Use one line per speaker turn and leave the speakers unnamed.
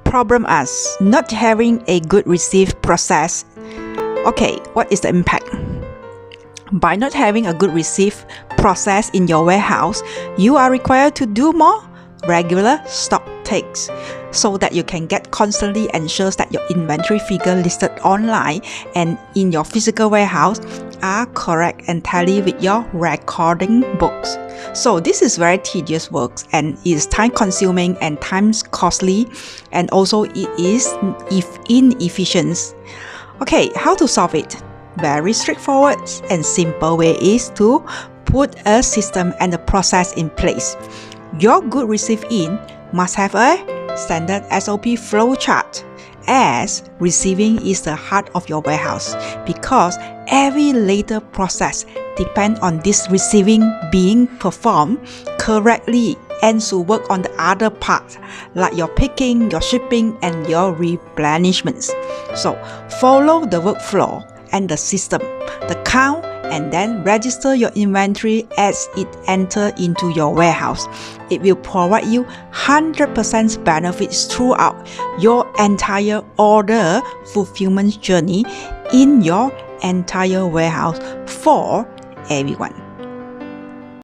problem as not having a good receive process. Okay, what is the impact? By not having a good receive process in your warehouse, you are required to do more regular stock takes so that you can constantly ensure that your inventory figure listed online and in your physical warehouse are correct and tally with your recording books. So this is very tedious work and is time consuming and time costly, and also it is inefficient. Okay, how to solve it? Very straightforward and simple way is to put a system and a process in place. Your good receive in must have a standard SOP flow chart, as receiving is the heart of your warehouse, because every later process depends on this receiving being performed correctly and to work on the other parts like your picking, your shipping and your replenishments. So follow the workflow and the system, the count, and then register your inventory as it enters into your warehouse. It will provide you 100% benefits throughout your entire order fulfillment journey in your entire warehouse for everyone.